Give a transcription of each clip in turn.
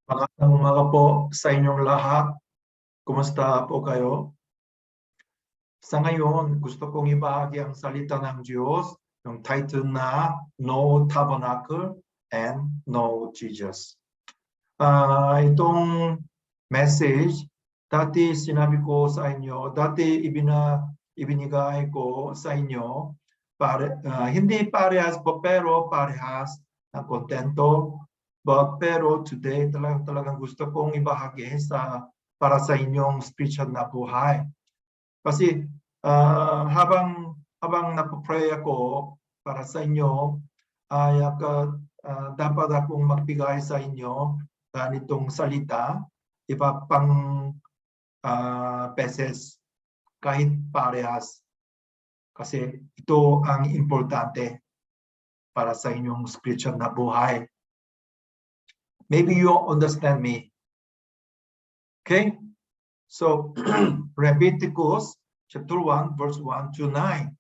Magandang umaga po sa inyong lahat. Kumusta po kayo? Sa ngayon, gusto kong ibahagi ang salita ng Diyos, yung title na No Tabernacle and No Jesus. Itong message, dati sinabi ko sa inyo, ibinigay ko sa inyo, hindi parehas po pero parehas na kontento. Pero today talagang gusto kong ibahagi para sa inyong spiritual na buhay. Kasi habang napapray ako para sa inyo, ay dapat akong magbigay sa inyo nitong salita, iba pang beses kahit parehas. Kasi ito ang importante para sa inyong spiritual na buhay. Maybe you understand me. Okay? So, Leviticus chapter 1, verse 1 to 9.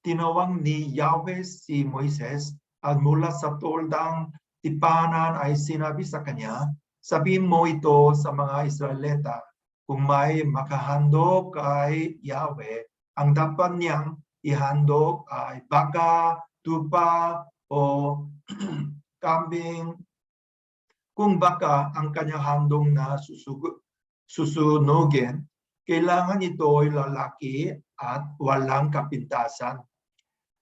Tinawag ni Yahweh si Moises at mula sa toldang tipanan ay sinabi sa kanya, sabihin mo ito sa mga Israelita, kung may makahandog kay Yahweh, ang dapat niyang ihandog ay baka, tupa, o kambing. Kung baka ang kanyang handog na susunugin, kailangan ito ay lalaki at walang kapintasan.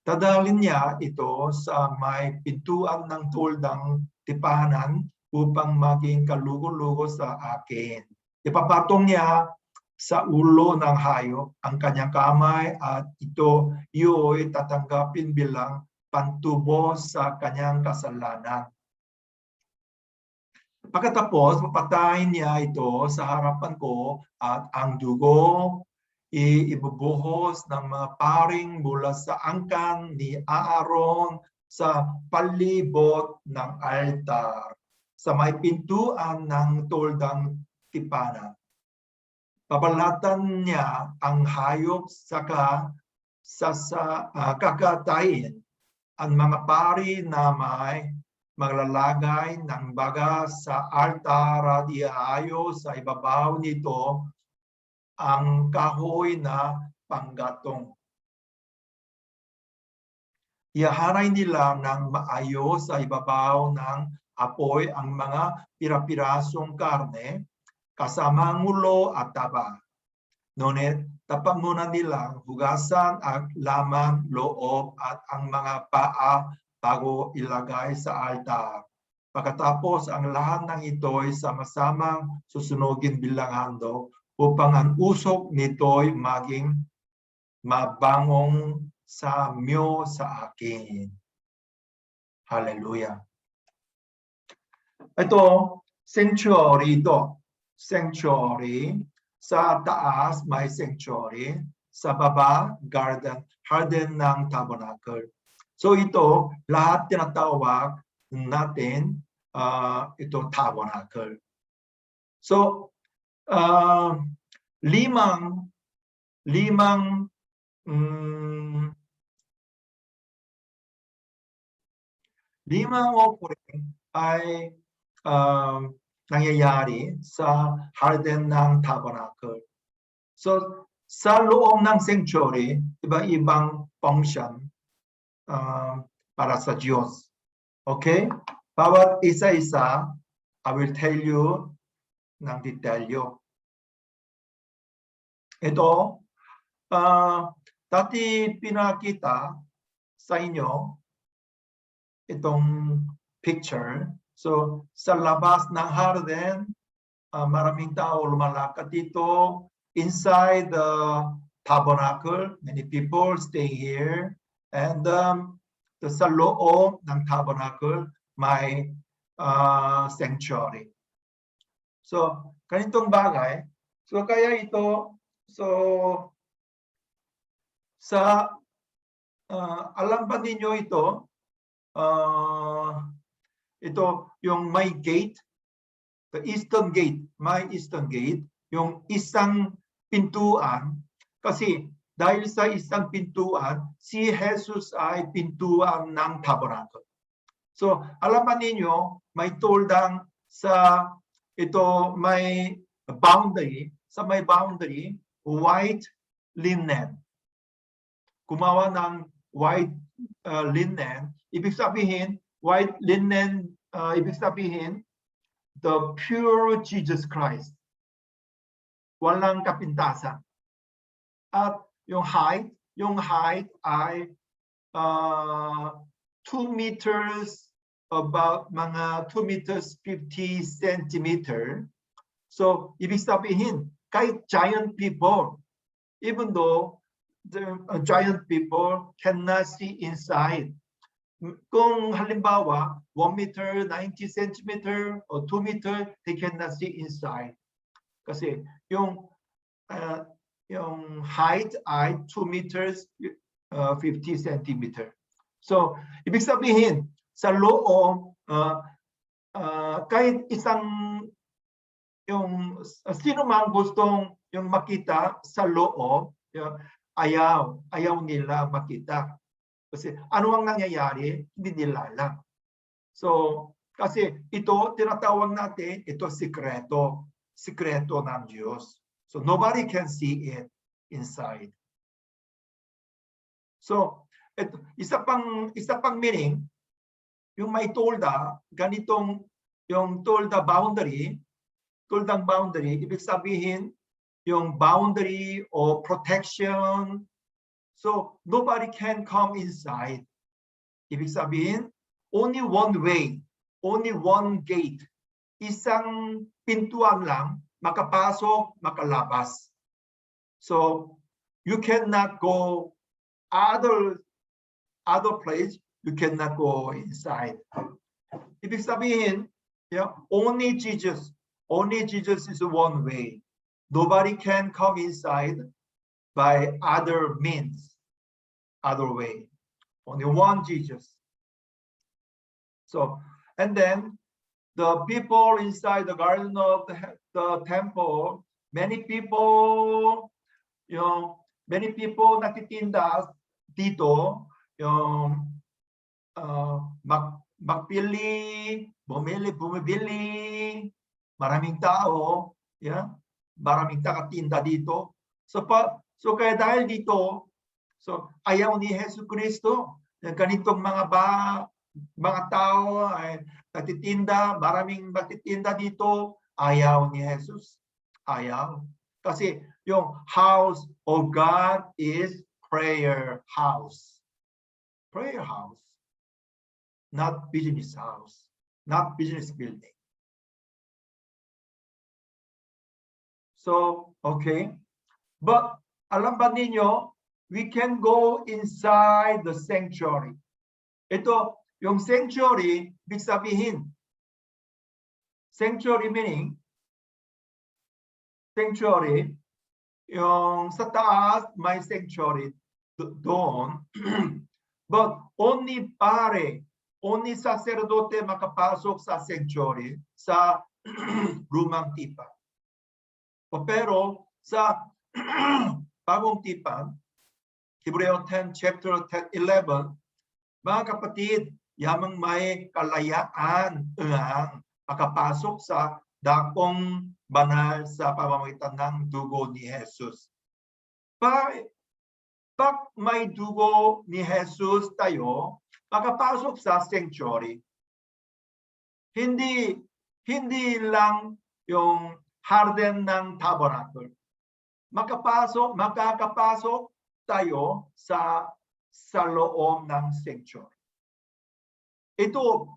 Dadalhin niya ito sa may pintuan ng toldang tipanan upang maging kalugo-lugo sa akin. Ipapatong niya sa ulo ng hayop ang kanyang kamay at ito iyo'y tatanggapin bilang pantubo sa kanyang kasalanan. Pagkatapos, papatayin niya ito sa harapan ko at ang dugo ibubuhos ng mga paring mula sa angkan ni Aaron sa palibot ng altar sa may pintuan ng toldang tipanan. Babalatan niya ang hayop saka kakatayin ang mga pari na may maglalagay ng baga sa altar at iahayo sa ibabaw nito ang kahoy na panggatong. Ihaharay nila ng maayos sa ibabaw ng apoy ang mga pirapirasong karne kasama ang ulo at taba. Ngunit tapat muna nilang hugasan ang laman, loob at ang mga paa bago ilagay sa altar. Pagkatapos ang lahat ng ito'y sama-samang susunugin bilang handog upang ang usok nito'y maging mabangong samyo sa akin. Hallelujah. Ito, sanctuary ito. Sanctuary. Sa taas may sanctuary. Sa baba, garden ng tabernacle. So ito, lahat tinatawag natin ito tabernacle. So, limang offering ay nangyayari sa garden ng tabernacle. So, sa loob ng sanctuary, iba-ibang function para sa Diyos. Okay? Bawat isa-isa, I will tell you ng detalyo. Ito, dati pinakita sa inyo itong picture. So, sa labas ng garden, maraming tao lumalakad dito. Inside the tabernacle, many people stay here. And sa loob ng tabernacle, may sanctuary. So, ganitong bagay. So, kaya ito, alam ba ninyo ito? Ito, yung may gate, the eastern gate, may eastern gate, yung isang pintuan, kasi dahil sa isang pintuan, si Jesus ay pintuan ng tabernacle. So, alam ba ninyo, may toldang sa ito may boundary, sa may boundary, white linen. Gumawa ng white linen, ibig sabihin, white linen, ibig sabihin, the pure Jesus Christ. Walang kapintasan. At yung height ay 2 meters, about mga 2 meters 50 centimeter. So, ibig sabihin, kahit giant people, even though the giant people cannot see inside. Kung halimbawa, 1 meter 90 centimeter or 2 meter, they cannot see inside. Kasi yung height ay 2 meters 50 centimeter. So, ibig sabihin, sa loob, kahit isang, yung sino man gustong yung makita sa loob, ayaw nila makita. Kasi ano ang nangyayari, hindi nila alam. So, kasi ito, tinatawag natin, ito sikreto ng Diyos. So, nobody can see it inside. So, ito, isa pang meaning, yung may tolda, ganitong yung tolda boundary, ibig sabihin yung boundary or protection. So nobody can come inside. Ibig sabihin, only one way, only one gate. Isang pintuan lang, makapasok, makalabas. So you cannot go other place, you cannot go inside. Ibig sabihin, only Jesus is one way. Nobody can come inside by other means, other way. Only one Jesus. So, and then the people inside the garden of the temple, many people nagtitinda dito, yung magpili, bumibili, maraming tao, maraming nakatinda dito. So kaya dahil dito, so ayaw ni Jesucristo, ganitong mga tao ay nagtitinda, maraming magtitinda dito, ayaw ni Jesus. Ayaw. Kasi yung house of God is prayer house. Prayer house. Not business house, not business building. So, okay. But alam ba ninyo, we can go inside the sanctuary. Ito, yung sanctuary, ibig sabihin, sanctuary meaning, sanctuary, yung sa taas may sanctuary doon, but only sacerdote makapasok sa sanctuary, sa lumang tipan. Pero sa bagong tipan, Hebreo 10, chapter 11, mga kapatid, yamang may kalayaan ang makapasok sa dakong banal sa pamamagitan ng dugo ni Jesus. Pag may dugo ni Jesus tayo, makapasok sa sanctuary. Hindi lang yung harden ng tabernacle. Makakapasok tayo sa loob ng sanctuary. Ito,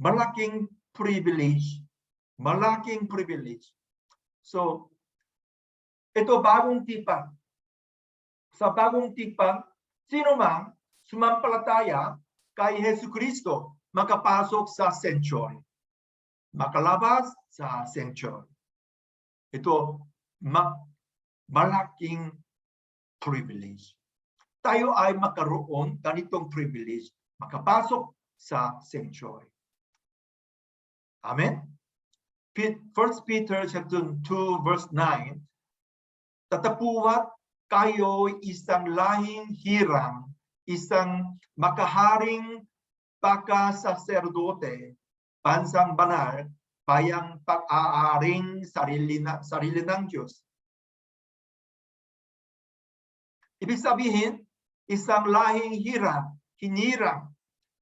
malaking privilege. Malaking privilege. So, ito bagong tipan. Sa bagong tipan, sino man sumampalataya kay Jesucristo, makapasok sa sanctuary. Makalabas sa sanctuary. Ito, malaking privilege. Tayo ay makaroon ganitong privilege, makapasok sa sanctuary. Amen? 1 Peter chapter 2 verse 9, tatapuat kayo isang lahing hirang, isang makaharing pagkasaserdote, bansang banal, bayang pag-aaring sarili ng Diyos. Ibig sabihin, isang lahing hinirang,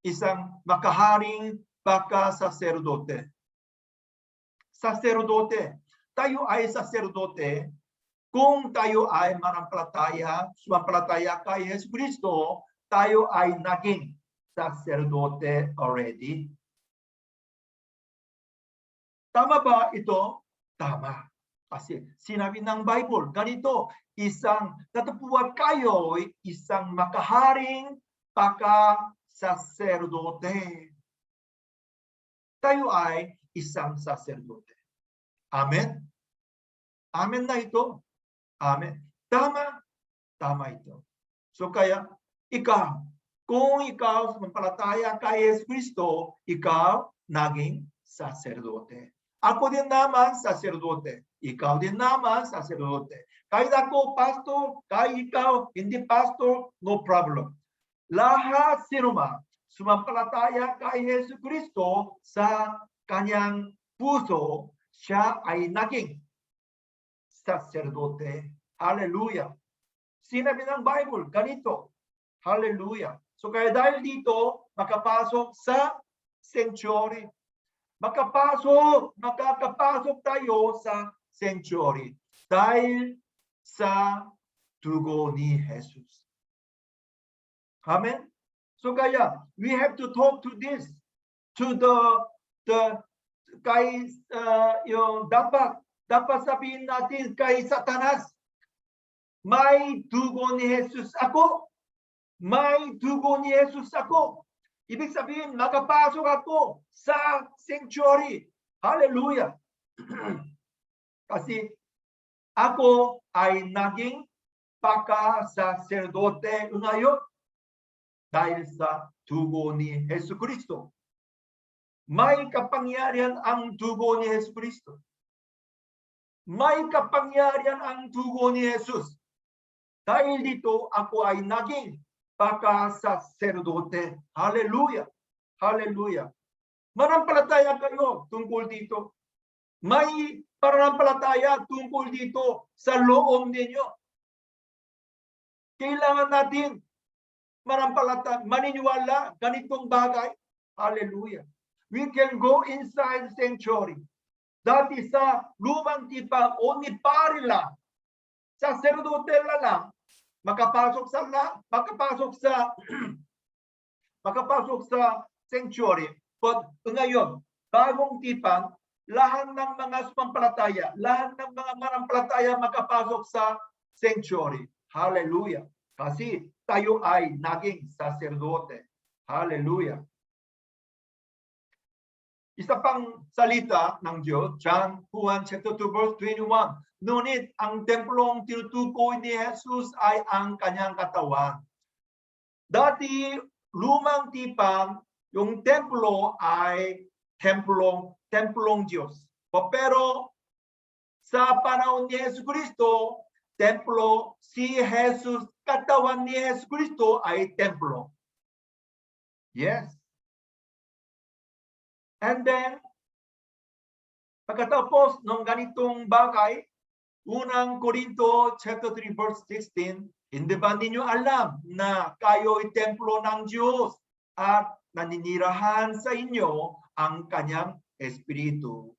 isang makaharing pagka-saserdote. Saserdote. Tayo ay saserdote kung tayo ay sumampalataya kay Yesu Kristo, tayo ay naging saserdote already. Tama ba ito? Tama. Kasi sinabi ng Bible, ganito, natapos kayo isang makaharing pagka-saserdote. Tayo ay isang saserdote. Amen? Amen na ito. Amen. Tama. Tama ito. So kaya, kung ikaw sumampalataya kay Yesu Kristo, ikaw naging saserdote. Ako din naman saserdote. Ikaw din naman saserdote. Kahit ako pastor, kahit ikaw hindi pastor, no problem. Lahat sinuman sumampalataya kay Yesu Kristo sa kanyang puso, siya ay naging saserdote. Hallelujah. Sinabi ng Bible, ganito. Hallelujah. So kaya dahil dito, makapasok sa sanctuary. Makakapasok tayo sa sanctuary. Dahil sa dugo ni Jesus. Amen? So kaya, we have to talk to this, to dapat sabihin natin kay Satanas, may dugo ni Jesus ako. May dugo ni Jesus ako. Ibig sabihin, makapasok ako sa sanctuary. Hallelujah. Kasi ako ay naging pagka-saserdote ngayon dahil sa dugo ni Jesus Kristo. May kapangyarihan ang dugo ni Jesus Kristo. May kapangyarihan ang dugo ni Jesus. Dahil dito, ako ay naging pagka-saserdote. Hallelujah. Hallelujah. Manampalataya kayo tungkol dito. May pananampalataya tungkol dito sa loob ninyo. Kailangan natin maniniwala ganitong bagay. Hallelujah. We can go inside the sanctuary. Dati sa lumang tipan o ni pari lang, saserdote lang, makapasok sa sanctuary. But ngayon, bagong tipan, lahat ng mga sumampalataya, lahat ng mga manampalataya makapasok sa sanctuary. Hallelujah. Kasi tayo ay naging saserdote. Hallelujah. Isa pang salita ng Diyos, John 1 chapter 2 verse 21. Ngunit ang templong tinutukoy ni Jesus ay ang kanyang katawan. Dati, lumang tipan, yung templo ay templong Diyos. Pero sa panahon ni Jesus Kristo, templo, si Jesus, katawan ni Jesus Kristo ay templo. Yes. And then, pagkatapos ng ganitong bagay, unang Korinto chapter 3 verse 16, hindi ba ninyo alam na kayo ay templo ng Diyos at naninirahan sa inyo ang kanyang Espiritu?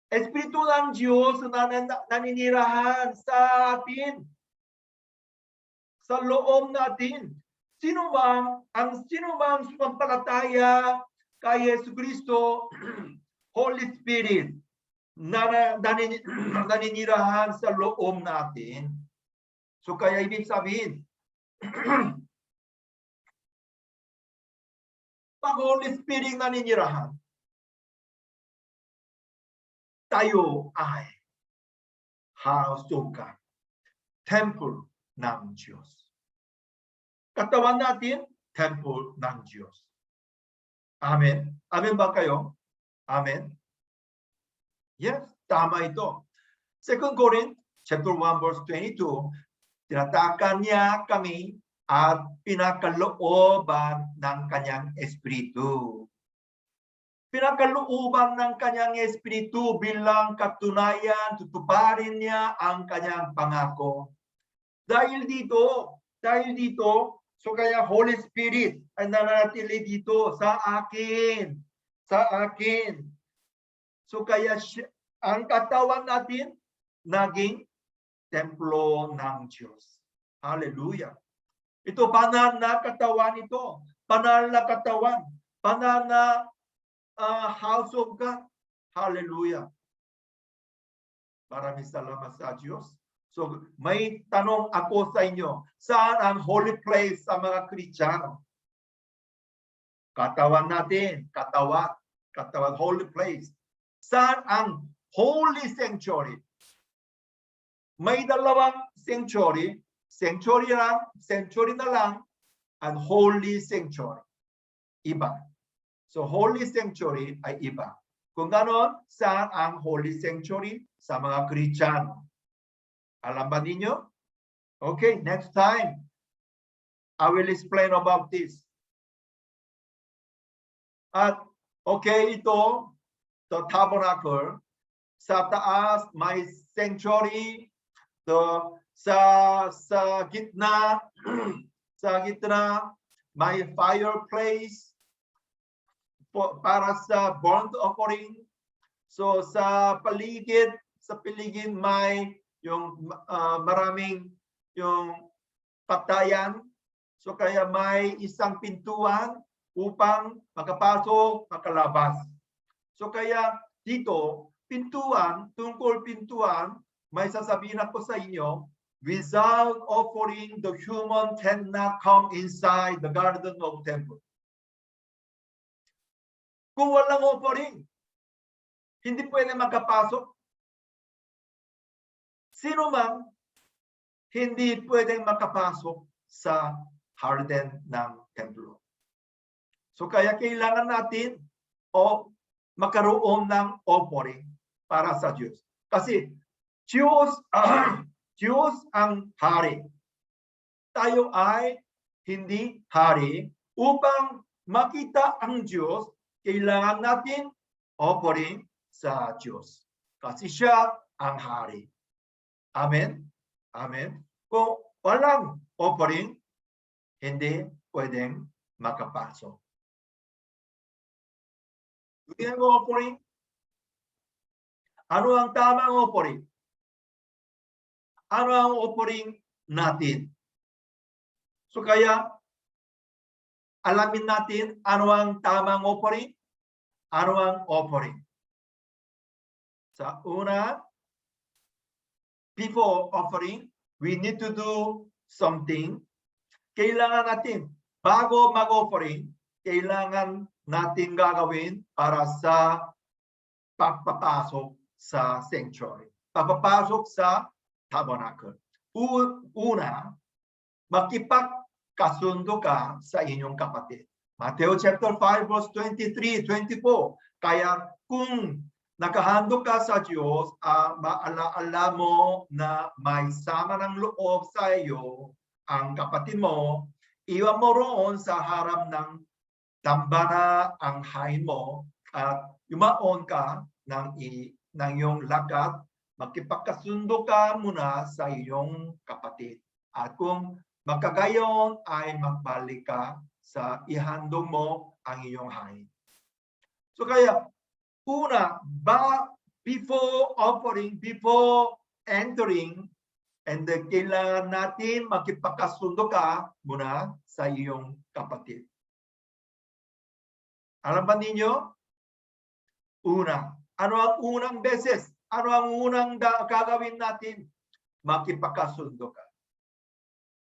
Espiritu ng Diyos na naninirahan sa atin, sa loob natin. Sino bang sumampalataya kay Yesu Kristo, Holy Spirit, na naninirahan sa loob natin? So kaya ibig sabihin, pag Holy Spirit naninirahan, tayo ay house of God, temple ng Diyos. Katawan natin, temple ng Diyos. Amen. Amen ba kayo? Amen. Yes, tama ito. 2 Corinth chapter 1 verse 22, tinatakan niya kami at pinakalooban ng kanyang Espiritu. Pinakalooban ng kanyang espiritu bilang katunayan, tutuparin niya ang kanyang pangako. Dahil dito, so kaya Holy Spirit ay nananatili dito sa akin. So kaya ang katawan natin naging templo ng Diyos. Hallelujah. Ito banal na katawan ito. Banal na katawan. Banal na house of God. Hallelujah. Maraming salamat sa Diyos. So may tanong ako sa inyo. Saan ang holy place sa mga Kristiyano? Katawan natin. Katawan, holy place. Saan ang holy sanctuary? May dalawang sanctuary. Sanctuary na lang, and holy sanctuary. Iba. So holy sanctuary ay iba. Kung ganon, saan ang holy sanctuary? Sa mga Kristiyano. Alam ba ninyo? Okay, next time, I will explain about this. At okay, ito, the tabernacle, sa taas may sanctuary, sa gitna, may fireplace para sa burnt offering. So sa paligid may yung maraming yung patayan. So kaya may isang pintuan upang makapasok, makalabas. So kaya dito, tungkol pintuan, may sasabihin ako sa inyo, without offering, the human cannot come inside the garden of temple. Kung walang offering, hindi pwede makapasok. Sino man, hindi pwedeng makapasok sa garden ng templo. So kaya kailangan natin magkaroon ng offering para sa Diyos. Kasi Diyos ang hari. Tayo ay hindi hari. Upang makita ang Diyos, kailangan natin offering sa Diyos. Kasi siya ang hari. Amen? Amen? Kung walang offering, hindi pwedeng makapasok. Bigyan mo offering. Ano ang tamang offering? Ano ang offering natin? So kaya, alamin natin ano ang tamang offering? Ano ang offering? Sa una, before offering, we need to do something. Kailangan natin, bago mag-offering, kailangan natin gagawin para sa pagpapasok sa sanctuary. Pagpapasok sa tabernacle. Una, makipagkasundo ka sa inyong kapatid. Matthew chapter 5 verse 23, 24. Kaya kung nakahandog ka sa Diyos, maalaala mo na may sama ng loob sa iyo ang kapatid mo, iwan mo roon sa harap ng dambana ang hain mo at yumaon ka ng iyong lakat, magkipagkasundo ka muna sa iyong kapatid. At kung magkagayon ay magbalik ka sa ihandog mo ang iyong hain. So kaya, una, before offering, before entering, and then kailangan natin magkipagkasundo ka muna sa iyong kapatid. Alam ba ninyo? Una. Ano ang unang beses? Ano ang unang gagawin natin? Makipagkasundo ka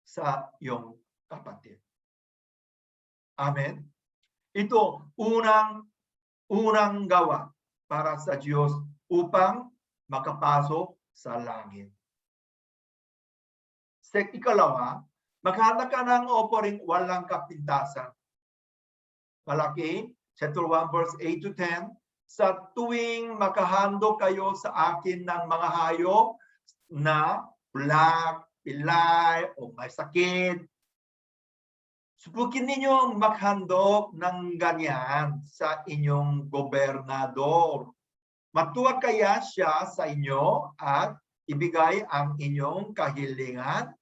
sa iyong kapatid. Amen? Ito, unang gawa para sa Diyos upang makapasok sa langit. Ikalawa, maghanda ka ng offering walang kapintasan. Malaki, chapter 1 verse 8 to 10, sa tuwing makahando kayo sa akin ng mga hayop na black, pilay, o may sakit. Subukin ninyo maghandog ng ganyan sa inyong gobernador. Matuwa kaya siya sa inyo at ibigay ang inyong kahilingan?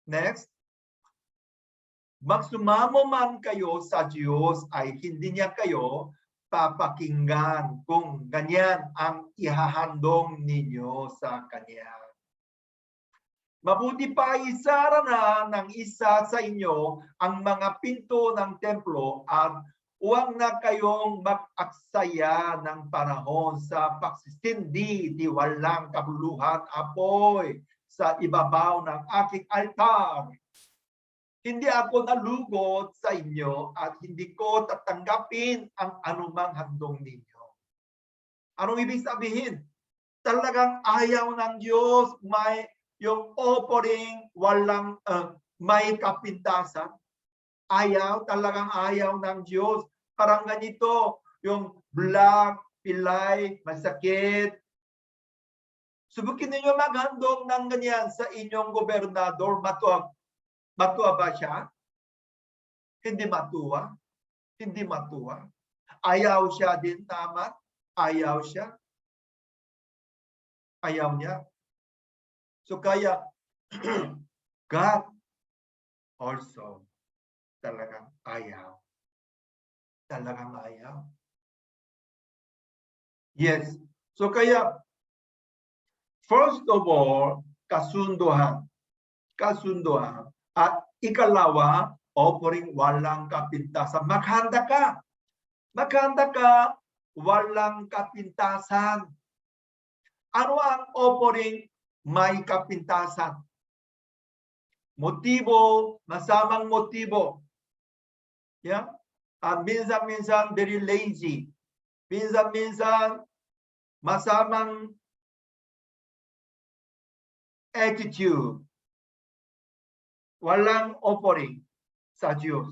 Next. Magsumamo man kayo sa Diyos ay hindi niya kayo papakinggan kung ganyan ang ihahandog ninyo sa Kanya. Mabuti pa isara na ng isa sa inyo ang mga pinto ng templo at huwag na kayong mag-aksaya ng panahon sa pagsisindi di walang kabuluhan apoy sa ibabaw ng aking altar. Hindi ako nalugod sa inyo at hindi ko tatanggapin ang anumang handog ninyo. Anong ibig sabihin? Talagang ayaw ng Diyos yung offering walang may kapintasan. Talagang ayaw ng Diyos. Parang ganito, yung black, pilay, masakit. Subukin ninyo maghandog ng ganyan sa inyong gobernador. Matuwa ba siya? Hindi matuwa. Hindi matuwa. Ayaw siya din tama. Ayaw siya. Ayaw niya. So kaya, God also talagang ayaw. Talagang ayaw. Yes. So kaya, first of all, kasunduhan. Kasunduhan. At ikalawa, offering walang kapintasan. Maghanda ka. Maghanda ka, walang kapintasan. Ano ang offering may kapintasan? Motibo, masamang motibo. Yeah? Minsan-minsan very lazy. Minsan-minsan masamang attitude. Walang offering sa Diyos.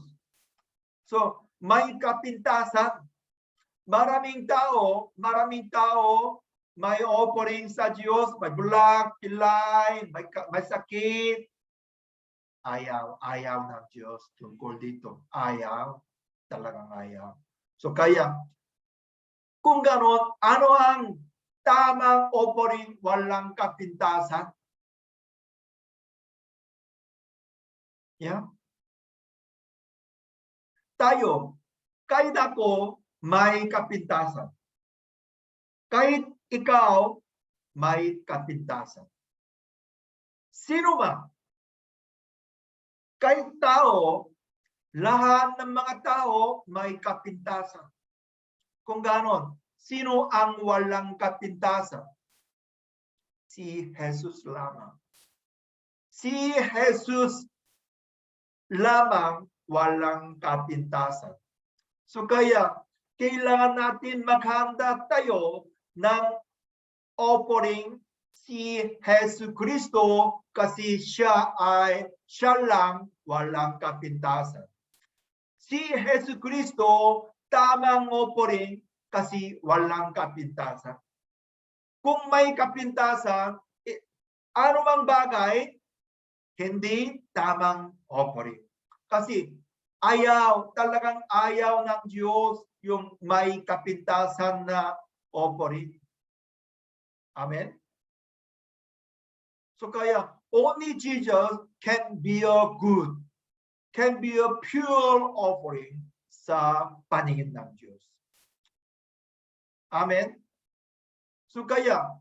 So, may kapintasan. Maraming tao may offering sa Diyos, may bulak, pilay, may sakit. Ayaw ng Diyos tungkol dito. Ayaw, talagang ayaw. So kaya, kung gano'n, ano ang tamang offering walang kapintasan? Yeah? Tayo, kahit ako, may kapintasan. Kahit ikaw, may kapintasan. Sino ba? Kahit tao, lahat ng mga tao may kapintasan. Kung ganon, sino ang walang kapintasan? Si Jesus lamang. Si Jesus lamang walang kapintasan. So kaya, kailangan natin maghanda tayo ng offering si Jesus Kristo kasi siya lang walang kapintasan. Si Jesus Kristo tamang offering kasi walang kapintasan. Kung may kapintasan, anumang bagay, hindi tamang offering. Kasi talagang ayaw ng Diyos yung may kapintasan na offering. Amen? So kaya, only Jesus can be a good, can be a pure offering sa paningin ng Diyos. Amen? So kaya,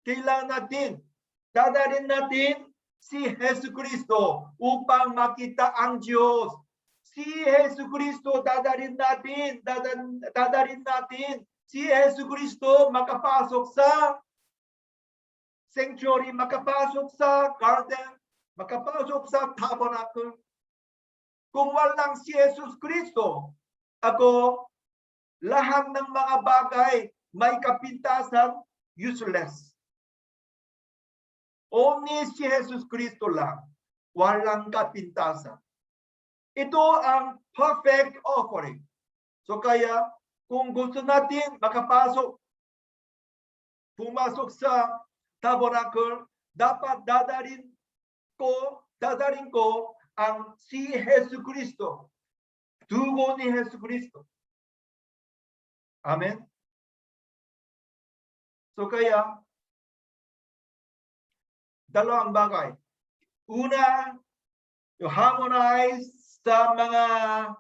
kailangan natin, dadalhin natin si Jesus Kristo upang makita ang Diyos. Si Jesus Kristo dadalhin natin. Si Jesus Kristo makapasok sa sanctuary, makapasok sa garden, makapasok sa tabernacle. Kung walang si Jesus Kristo, lahat ng mga bagay may kapintasan, useless. Only si Jesus Kristo lang, walang kapintasan. Ito ang perfect offering. So kaya, kung gusto natin pumasok sa tabernacle, dapat dadalhin dadalhin ko ang si Jesu Cristo. Dugo ni Jesu Cristo. Amen? So kaya, dalawang bagay. Una, yung harmonize sa mga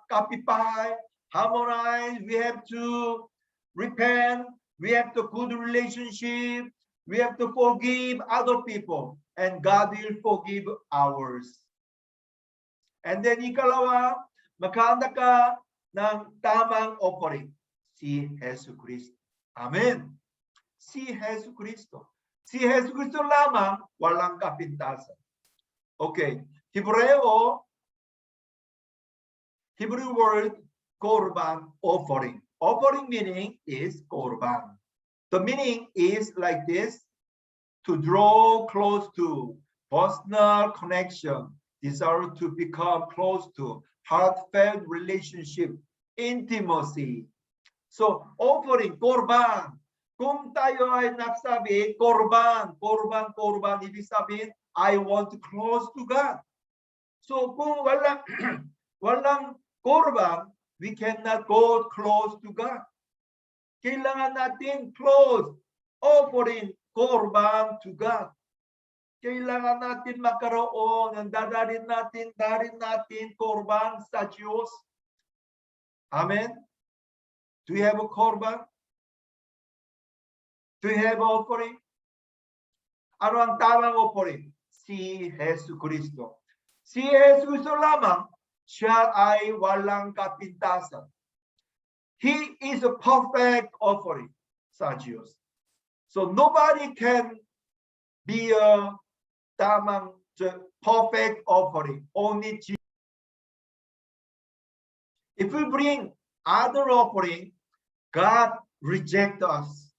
kapitbahay. Harmonize, we have to repent, we have to good relationship, we have to forgive other people, and God will forgive ours. And then ikalawa, maghanda ka ng tamang offering, si Jesu Cristo. Amen. Si Jesu Cristo. Si Jesu Cristo lamang, walang kapintasan. Okay, Hebrew word korban, offering. Offering meaning is korban. The meaning is like this: to draw close to, personal connection, desire to become close to, heartfelt relationship, intimacy. So, offering, korban. Kung tayo ay nagsabi, korban, ibig sabihin, I want to close to God. So, kung walang korban, we cannot go close to God. Kailangan natin close, offering, korban to God. Kailangan natin magkaroon ng darin natin korban sa Diyos. Amen? Do you have a korban? Do you have offering? Ano ang tamang offering? Si Jesu Cristo. Si Jesu Cristo lamang, siya ay walang kapintasan. He is a perfect offering sa Diyos. So nobody can be a tamang perfect offering. Only Jesus. If we bring other offering, God rejects us.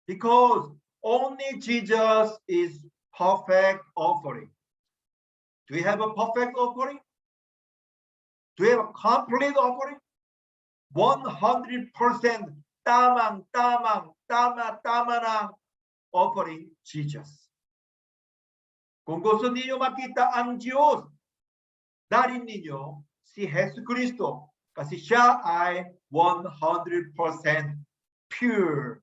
Because only Jesus is perfect offering. Do we have a perfect offering? Do we have a complete offering? 100% tama ng offering Jesus. Kung gusto niyo makita ang Diyos, darin ninyo si Jesu Cristo kasi siya ay 100% pure,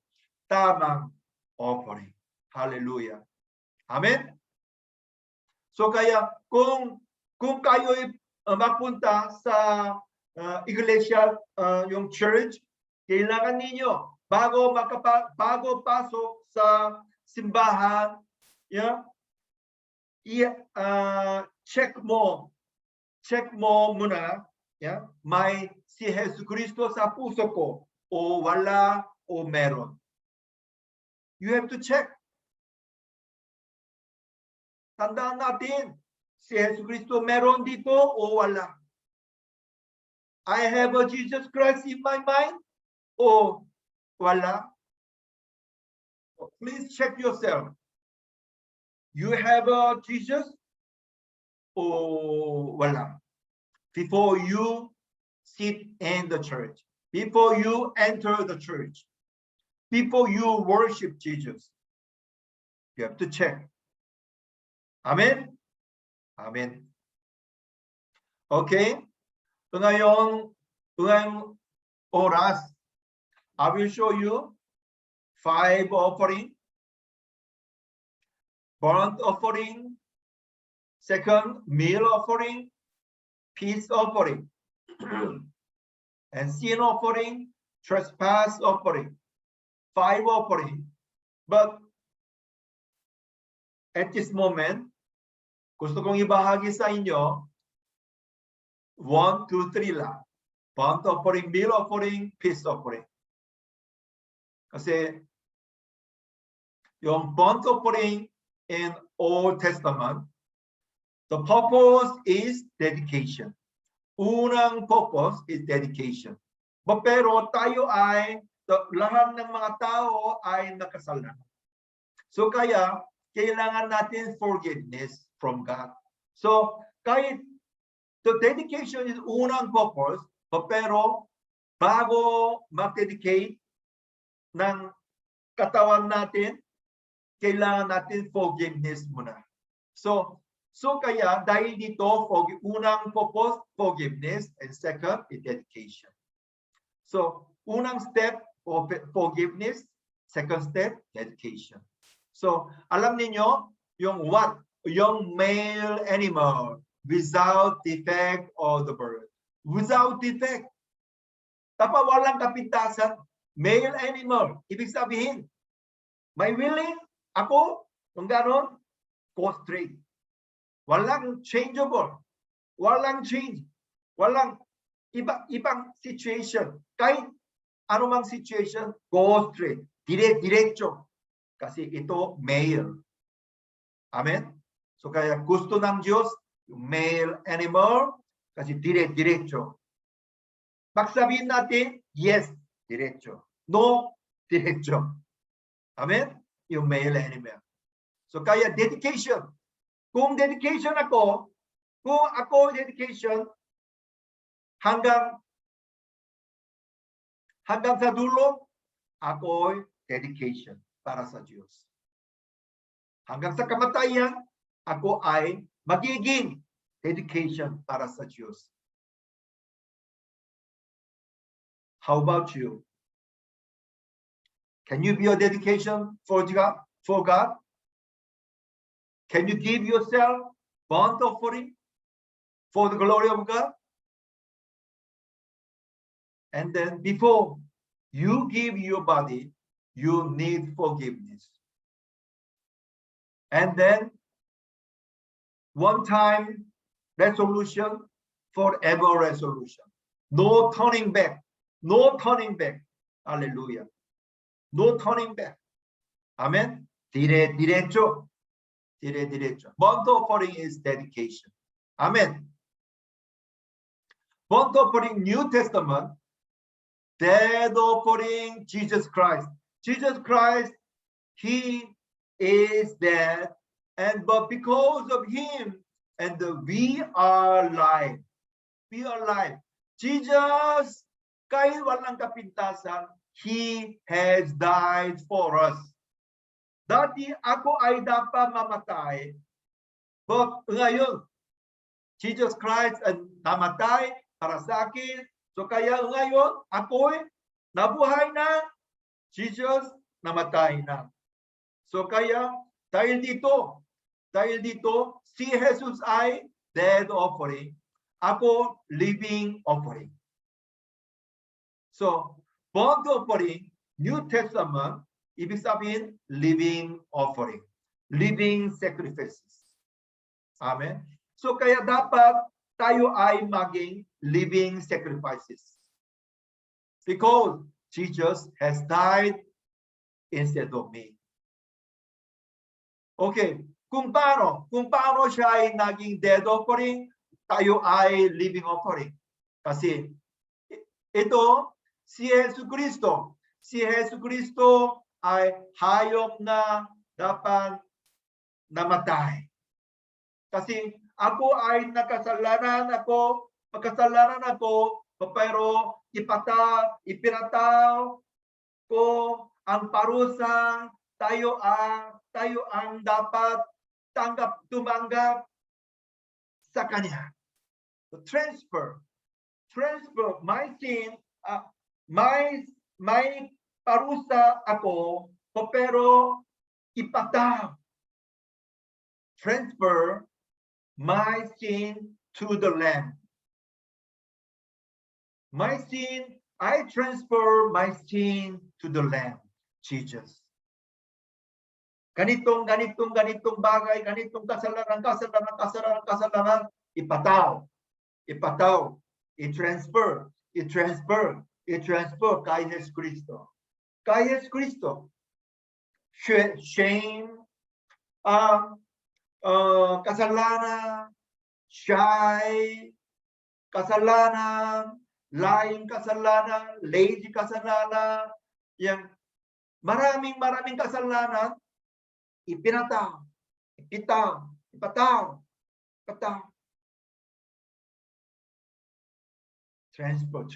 tamang offering. Hallelujah. Amen? So kaya kung kayo mapunta sa iglesia, yung church, kailangan ninyo bago pasok sa simbahan, check mo muna, may si Jesu Cristo sa puso ko o wala o meron. You have to check. Tandaan natin, si Jesu Cristo meron dito o wala. I have a Jesus Christ in my mind o wala. Please check yourself. You have a Jesus o wala. Before you sit in the church, before you enter the church, before you worship Jesus, you have to check. Amen? Amen. Okay? So ngayong oras, I will show you 5 offering. Burnt offering, second, meal offering, peace offering, and sin offering, trespass offering. 5 offering. But at this moment, gusto kong ibahagi sa inyo 1, 2, 3 lang. Burnt offering, meal offering, peace offering. Kasi yung burnt offering in Old Testament, the purpose is dedication. Unang purpose is dedication. Pero tayo ay, lahat ng mga tao ay nakasalanan. So kaya, kailangan natin forgiveness from God. So, kahit the dedication is unang purpose, pero bago mag-dedicate ng katawan natin, kailangan natin forgiveness muna. So, So kaya dahil dito, unang purpose, forgiveness, and second, dedication. So unang step, forgiveness, second step, dedication. So alam niyo yung what, yung male animal without defect or the bird. Without defect. Tapos walang kapintasan, male animal. Ibig sabihin, may willing, ako, kung gano'n, go straight. Walang changeable. Walang change. Walang ibang situation. Kahit anumang situation, go straight. Diretso. Kasi ito, male. Amen? So kaya gusto ng Diyos, yung male animal, kasi diretso. Pag sabihin natin, yes, diretso. No, diretso. Amen? Yung male animal. So kaya dedication. Kung dedication ako, dedication, hanggang sa dulo, ako dedication para sa Diyos. Hanggang sa kamatayan, ako ay magiging dedication para sa Diyos. How about you? Can you be a dedication for God? Can you give yourself burnt offering for the glory of God? And then before you give your body, you need forgiveness. And then one-time resolution, forever resolution. No turning back. No turning back. Hallelujah. No turning back. Amen. Diretso. Burnt offering is dedication. Amen. Burnt offering, New Testament, dead offering, Jesus Christ. Jesus Christ, he is dead, but because of him, and we are alive. We are alive. Jesus, kahit walang kapintasan, he has died for us. Dati ako ay dapat mamatay, but ngayon, Jesus Christ namatay para sa akin. So kaya ngayon, ako'y nabuhay na, Jesus namatay na. So kaya, dahil dito, si Jesus ay dead offering, ako living offering. So, burnt offering, New Testament, ibig sabihin, living offering. Living sacrifices. Amen? So, kaya dapat tayo ay maging living sacrifices. Because Jesus has died instead of me. Okay, kung paano siya ay naging dead offering, tayo ay living offering. Kasi ito, si Jesus Cristo ay hayop na dapat namatay. Kasi ako ay makasalanan ako, pero ipinataw ko ang parusa, tayo ang dapat tumanggap sa kanya. So, transfer my sin, may parusa ako, pero ipataw. Transfer my sin to the Lamb. I transfer my sin to the Lamb, Jesus. Ganitong bagay, ganitong kasalanan, ipataw. I-transfer kay Jesus Cristo. Shame, kasalanan, shy, kasalanan, lying kasalanan, lazy kasalanan, yang maraming kasalanan, ipataw. Transfer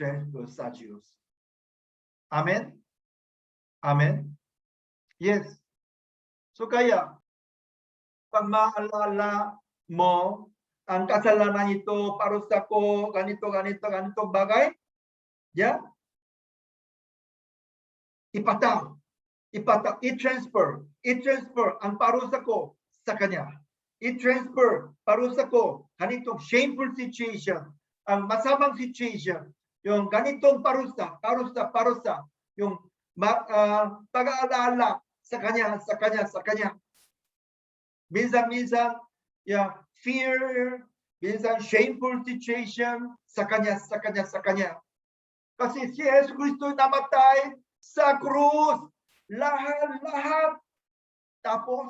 sa Diyos. Amen? Yes. So kaya, pag maalala mo, ang kasalanan ito, parusa ko, ganitong bagay, yeah? Ipataw, i-transfer ang parusa ko sa kanya. I-transfer parusa ko, ganitong shameful situation, ang masamang situation, yung ganitong parusa, yung pag-aalala sa kanya. Minsan, yeah, fear, minsan shameful situation sa kanya. Kasi si Jesus Kristo namatay sa krus. Lahat. Tapos,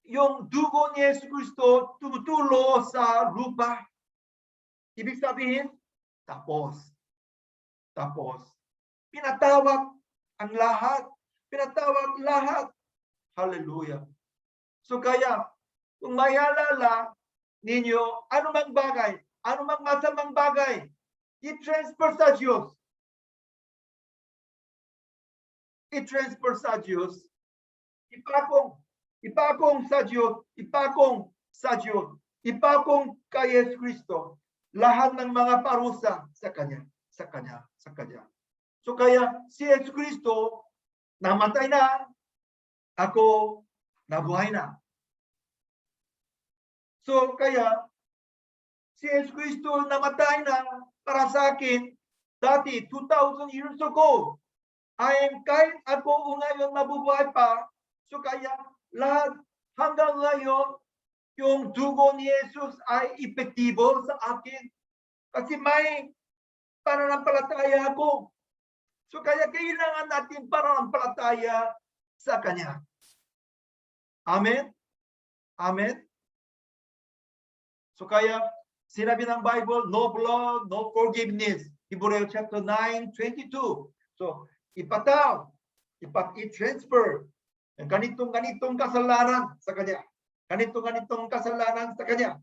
yung dugo ni Jesus Kristo tumutulo sa lupa. Ibig sabihin, tapos. Pinatawag ang lahat. Hallelujah. So kaya, kung mayalala ninyo, anumang masamang bagay, i-transfer sa Diyos. Ipakong sa Diyos. Ipakong kay Jesus Kristo. Lahat ng mga parusa sa kanya. So kaya si Jesus Kristo namatay na, ako nabuhay na. So kaya si Jesus Kristo namatay na para sa akin dati 2,000 years ago. Kahit ako ngayon nabubuhay pa, so kaya lahat hanggang ngayon yung dugo ni Jesus ay epektibo sa akin. Kasi may pananampalataya ako. So kaya kailangan natin pananampalataya sa Kanya. Amen? So kaya sinabi ng Bible, no blood, no forgiveness. Hebrews chapter 9:22. So ipataw, i-transfer ang ganitong kasalanan sa Kanya. Ganitong kasalanan sa Kanya.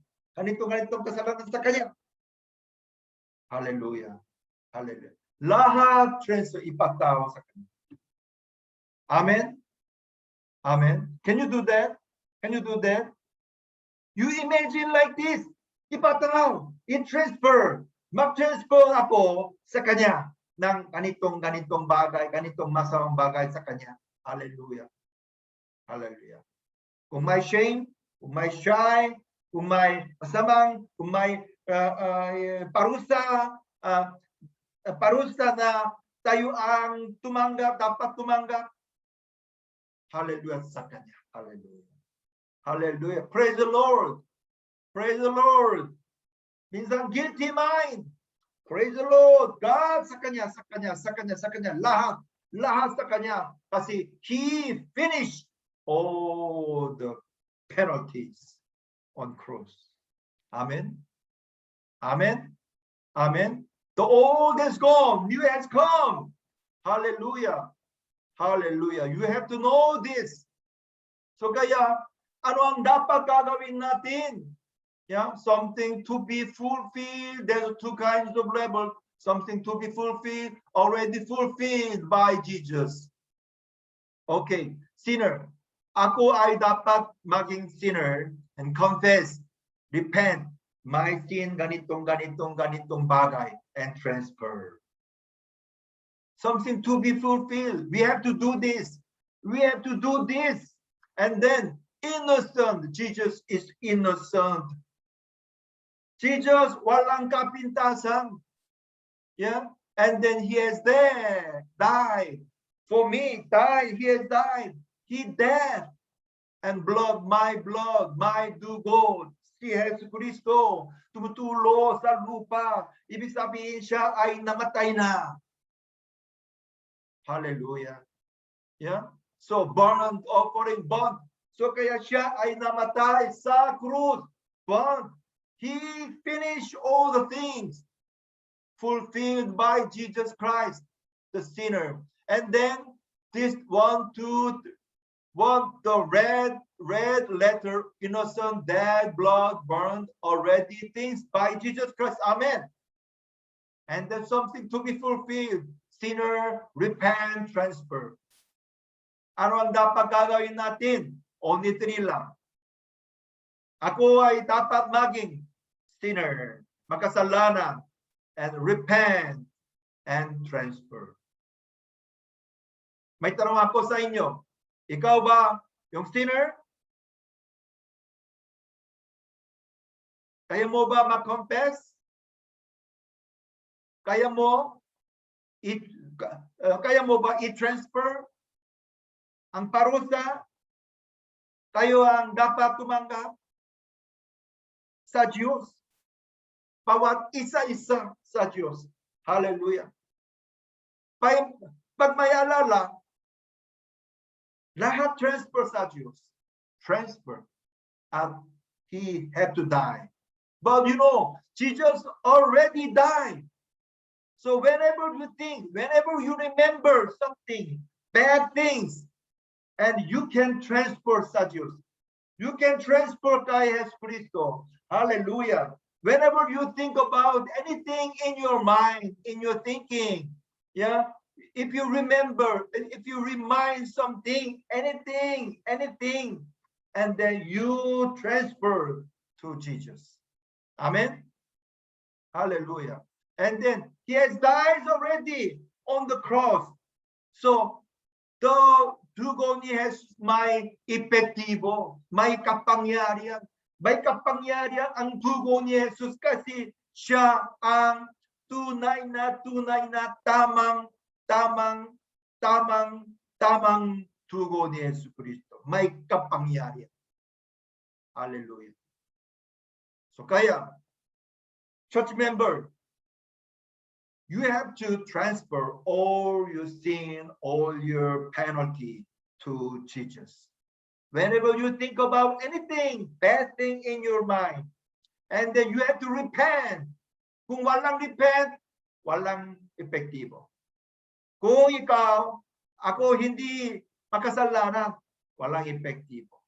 Hallelujah. Lahat transfer, ipataw sa Kanya. Amen. Can you do that? You imagine like this. Ipataw, i-transfer. Mag-transfer ako sa Kanya ng ganitong bagay, ganitong masamang bagay sa Kanya. Hallelujah. Kung may shame, kung may shy, kung may masamang, kung may parusa na tayo ang dapat tumanggap. Hallelujah sa Kanya. Hallelujah. Praise the Lord. Minsan guilty mind. Praise the Lord. God sa Kanya. Lahat sa Kanya. Kasi He finished all the penalties on cross. Amen. The old is gone. New has come. Hallelujah. You have to know this. So kaya, ano ang dapat gagawin natin? Yeah, something to be fulfilled. There's two kinds of level. Something to be fulfilled, already fulfilled by Jesus. Okay, sinner. Ako ay dapat maging sinner and confess, repent, my sin, ganitong bagay, and transfer. Something to be fulfilled. We have to do this. And then, innocent. Jesus is innocent. Jesus, walang kapintasan. Yeah. And then He has died. For me, He has died. He died. And my blood, my dugo, si Jesus Kristo, tumutulo sa lupa. Ibig sabihin siya ay namatay na. Hallelujah. Yeah. So burnt offering, burnt. So kaya siya ay namatay sa krus. Burnt. He finished all the things fulfilled by Jesus Christ, the sinner. And then this the red letter, innocent, dead, blood, burned, already things by Jesus Christ. Amen. And there's something to be fulfilled. Sinner, repent, transfer. Ano ang dapat gagawin natin? Only 3 lang. Ako ay dapat maging sinner, makasalanan, and repent and transfer. May tanong ako sa inyo. Ikaw ba yung sinner? Kaya mo ba mag-confess? Kaya mo ba i-transfer ang parusa? Kayo ang dapat tumanggap sa Diyos. Bawat isa-isa sa Diyos. Hallelujah. Pag may alala, lahat transfer sa Diyos. Transfer. And He had to die. But you know, Jesus already died. So whenever you think, whenever you remember something, bad things, and you can transfer sa Diyos. You can transfer kay Jesus Cristo. Hallelujah. Whenever you think about anything in your mind, in your thinking, yeah, if you remember, if you remind something, anything, and then you transfer to Jesus. Amen. Hallelujah. And then He has died already on the cross. So the dugo ni Jesus may epektibo, may kapangyarihan. May kapangyarihan ang dugo ni Jesus kasi siya ang tunay na tamang dugo ni Jesus Cristo. May kapangyarihan. Hallelujah. So kaya, church member, you have to transfer all your sin, all your penalty to Jesus. Whenever you think about anything, bad thing in your mind, and then you have to repent. Kung walang repent, walang epektibo. Kung ikaw, ako hindi makasalanan, walang epektibo.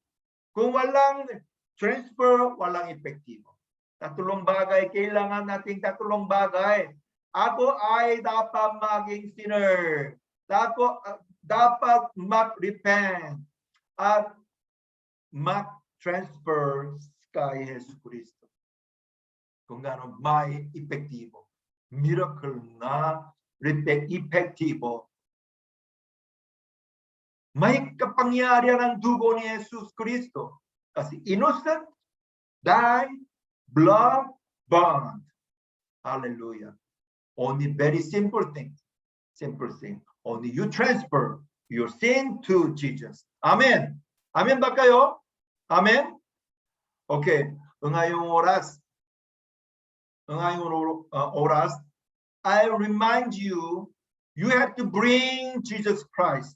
Kung walang transfer, walang epektibo. Tatlong bagay, kailangan nating tatlong bagay. Ako ay dapat maging sinner. Dapat mag-repent at mag-transfer kay Jesus Cristo. Kung gano'n may epektibo. Miracle na epektibo. May kapangyarihan ang dugo ni Jesus Cristo. Kasi innocent, died, blood, bond. Hallelujah. Only very simple thing. Simple thing. Only you transfer your sin to Jesus. Amen. Amen ba kayo? Amen? Okay. Ngayong oras, I remind you, you have to bring Jesus Christ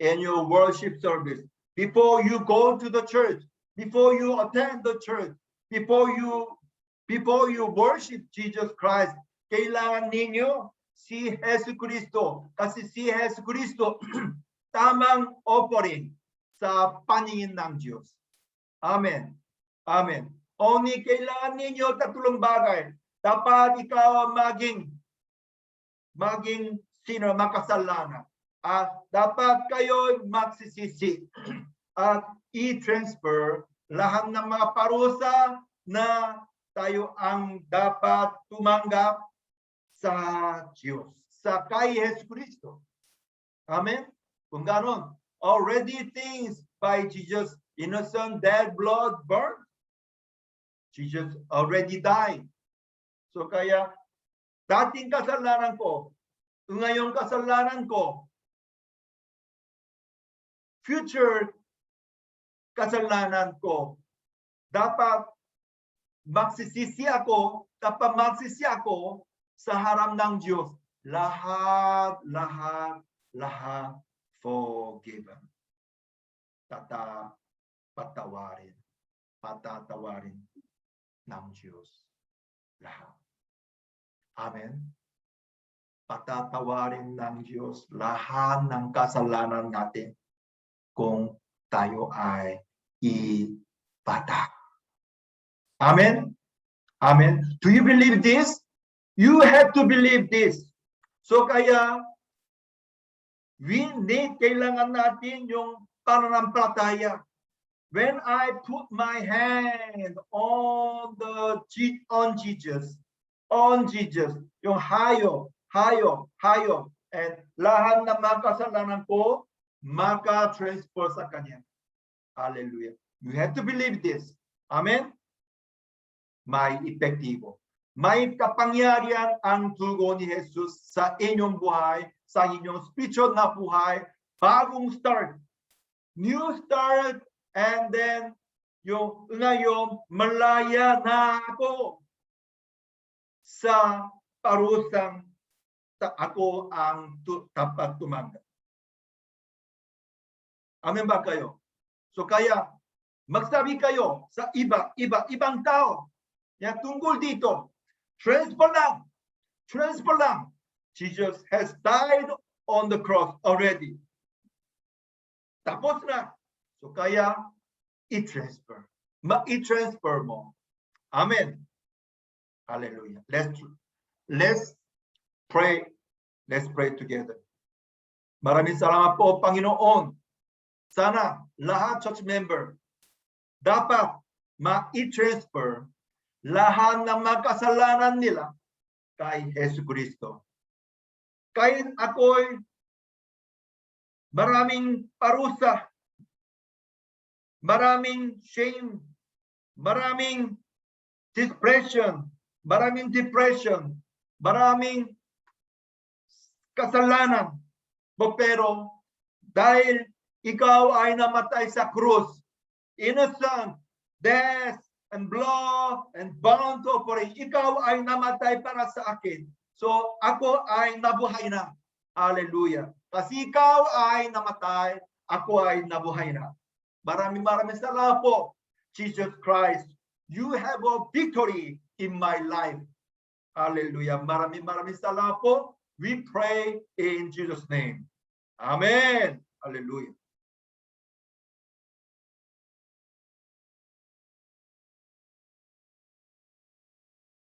in your worship service. Before you go to the church, before you attend the church, before you worship Jesus Christ, kailangan ninyo si Jesus Cristo. Kasi si Jesus Cristo, tamang offering sa paningin ng Diyos. Amen. Amen. Only kailangan ninyo tatlong bagay. Dapat ikaw maging sinner, makasalanan. At dapat kayo magsisisi at i-transfer lahat ng mga parusa na tayo ang dapat tumanggap sa Diyos, sa kay Jesus Cristo. Amen? Kung ganon, already things by Jesus, innocent, dead, blood, burn. Jesus already died. So kaya, dating kasalanan ko, ngayong kasalanan ko, future kasalanan ko, dapat magsisisi ako sa harap ng Diyos. Lahat forgiven. Patatawarin ng Diyos. Lahat. Amen. Patatawarin ng Diyos lahat ng kasalanan natin kung tayo ay ipatawad. Amen? Amen. Do you believe this? You have to believe this. So kaya, kailangan natin yung pananampalataya. when I put my hand on Jesus, yung hayo, and lahat ng mga kasalanan ko, maka-transfer sa Kanya. Hallelujah. You have to believe this. Amen? May epektibo. May kapangyarihan ang dugo ni Jesus sa inyong buhay, sa inyong spiritual na buhay, bagong start, new start, and then yung ngayon malaya na ako sa parusang ako ang dapat tumanggap. Amen ba kayo? So kaya magsabi kayo sa ibang tao yan tungkol dito. Transfer lang. Jesus has died on the cross already. Tapos na. So kaya i-transfer. Ma-i-transfer mo. Amen. Hallelujah. Let's pray. Let's pray together. Maraming salamat po, Panginoon. Sana lahat church member dapat ma-i-transfer lahat ng mga kasalanan nila kay Yesu Cristo. Kahit ako'y maraming parusa, maraming shame, maraming depression, maraming kasalanan. Pero dahil ikaw ay namatay sa krus, innocent, death, and blood, and bound to operate, ikaw ay namatay para sa akin. So ako ay nabuhay na. Hallelujah. Kasi ikaw ay namatay, ako ay nabuhay na. Maraming salamat po, Jesus Christ. You have a victory in my life. Hallelujah. Maraming salamat po. We pray in Jesus' name. Amen. Hallelujah.